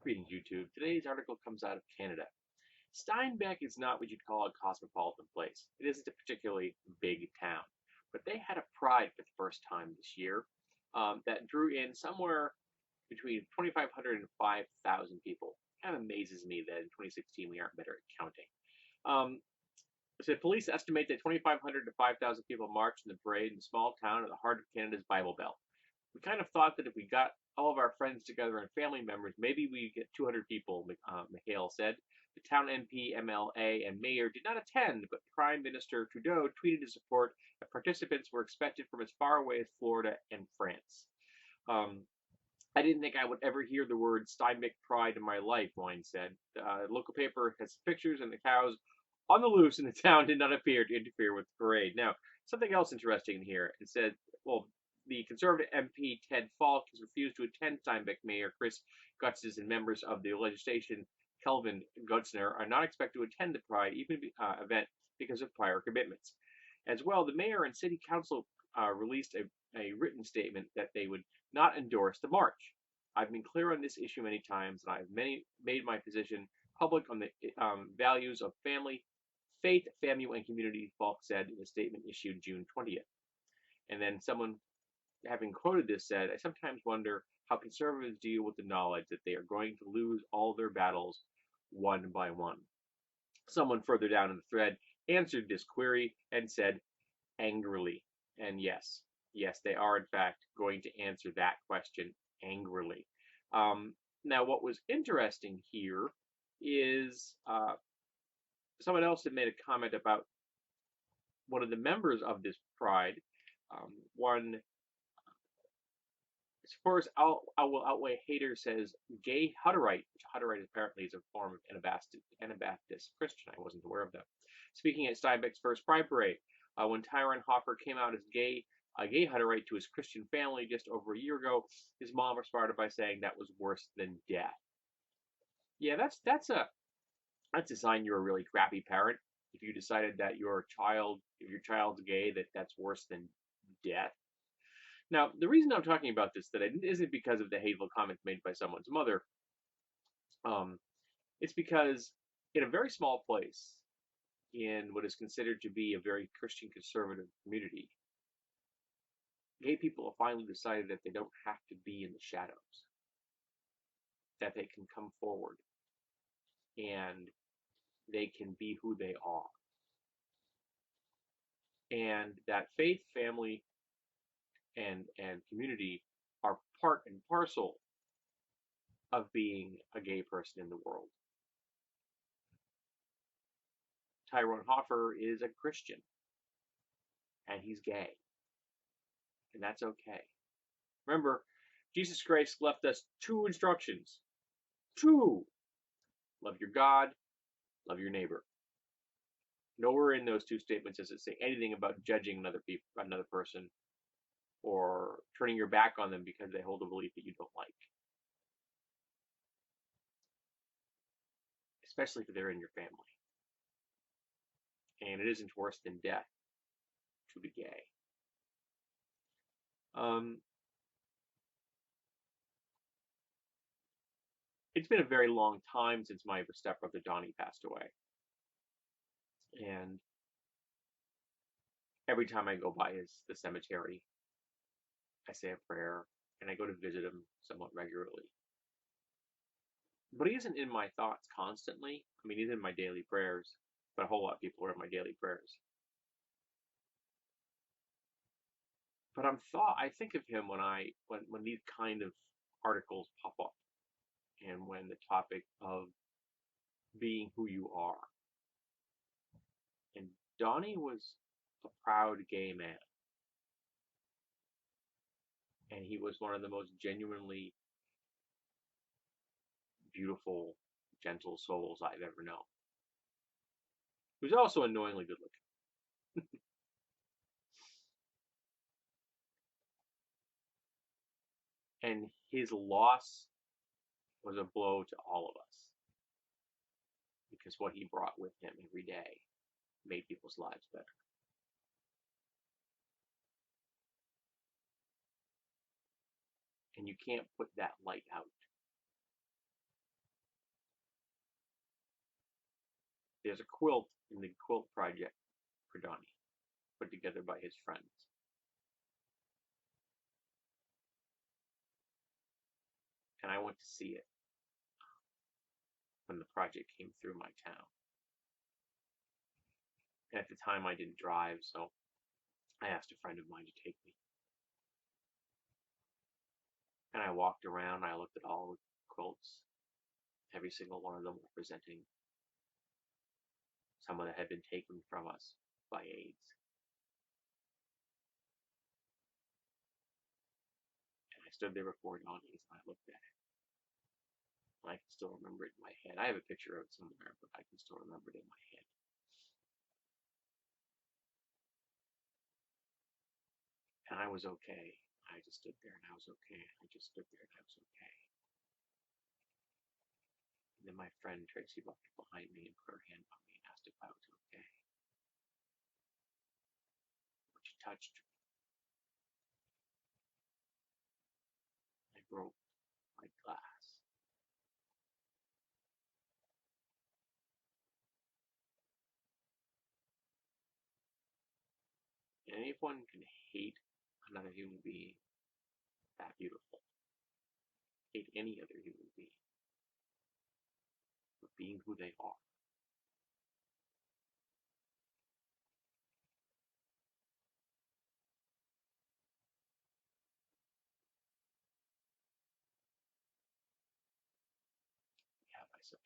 Greetings, YouTube. Today's article comes out of Canada. Steinbeck is not what you'd call a cosmopolitan place. It isn't a particularly big town, but they had a pride for the first time this year that drew in somewhere between 2,500 and 5,000 people. Kind of amazes me that in 2016 we aren't better at counting. Um, so police estimate that 2,500 to 5,000 people marched in the parade in a small town in the heart of Canada's Bible Belt. We kind of thought that if we got all of our friends together and family members, maybe we'd get 200 people, McHale said. The town MP, MLA, and mayor did not attend, but Prime Minister Trudeau tweeted his support that participants were expected from as far away as Florida and France. Um, I didn't think I would ever hear the word Steinbeck pride in my life, Wine said. The local paper has pictures, and the cows on the loose in the town did not appear to interfere with the parade. Now, something else interesting here. It said, well, the Conservative MP Ted Falk has refused to attend. Steinbeck Mayor Chris Gutzes and members of the legislation Kelvin Gutzner are not expected to attend the Pride event because of prior commitments. As well, the mayor and city council released a written statement that they would not endorse the march. I've been clear on this issue many times, and I've made my position public on the values of family, faith, family, and community, Falk said in a statement issued June 20th. And then someone, having quoted this, said, I sometimes wonder how conservatives deal with the knowledge that they are going to lose all their battles one by one. Someone further down in the thread answered this query and said, angrily. And yes, they are in fact going to answer that question angrily. Now, what was interesting here is someone else had made a comment about one of the members of this pride. One, as far as I will outweigh hater, says gay Hutterite, which Hutterite apparently is a form of Anabaptist Christian. I wasn't aware of that. Speaking at Steinbeck's first Pride Parade, when Tyrone Hoffer came out as a gay Hutterite to his Christian family just over a year ago, his mom responded by saying that was worse than death. Yeah, that's a sign you're a really crappy parent. If you decided that if your child's gay, that's worse than death. Now, the reason I'm talking about this today isn't because of the hateful comments made by someone's mother. Um, it's because in a very small place, in what is considered to be a very Christian conservative community, gay people have finally decided that they don't have to be in the shadows, that they can come forward and they can be who they are. And that faith, family, and community are part and parcel of being a gay person in the world. Tyrone Hoffer is a Christian and he's gay, and that's okay. Remember, Jesus Christ left us two instructions. Two. Love your God, love your neighbor. Nowhere in those two statements does it say anything about judging another person, or turning your back on them because they hold a belief that you don't like, especially if they're in your family. And it isn't worse than death to be gay. Um, it's been a very long time since my stepbrother Donnie passed away, and every time I go by the cemetery, I say a prayer and I go to visit him somewhat regularly. But he isn't in my thoughts constantly. I mean, he's in my daily prayers, but a whole lot of people are in my daily prayers. But I think of him when these kind of articles pop up, and when the topic of being who you are. And Donnie was a proud gay man, and he was one of the most genuinely beautiful, gentle souls I've ever known. He was also annoyingly good looking. And his loss was a blow to all of us, because what he brought with him every day made people's lives better. And you can't put that light out. There's a quilt in the quilt project for Donnie, put together by his friends. And I went to see it when the project came through my town. And at the time I didn't drive, so I asked a friend of mine to take me. And I walked around, I looked at all the quilts, every single one of them representing someone that had been taken from us by AIDS. And I stood there before Donnie's and I looked at it. And I can still remember it in my head. I have a picture of it somewhere, but I can still remember it in my head. And I was okay. I just stood there and I was okay. I just stood there and I was okay. And then my friend Tracy walked up behind me and put her hand on me and asked if I was okay. But she touched me. I broke my glass. And anyone can hate another human being that beautiful. Hate any other human being for being who they are. Yeah, I said.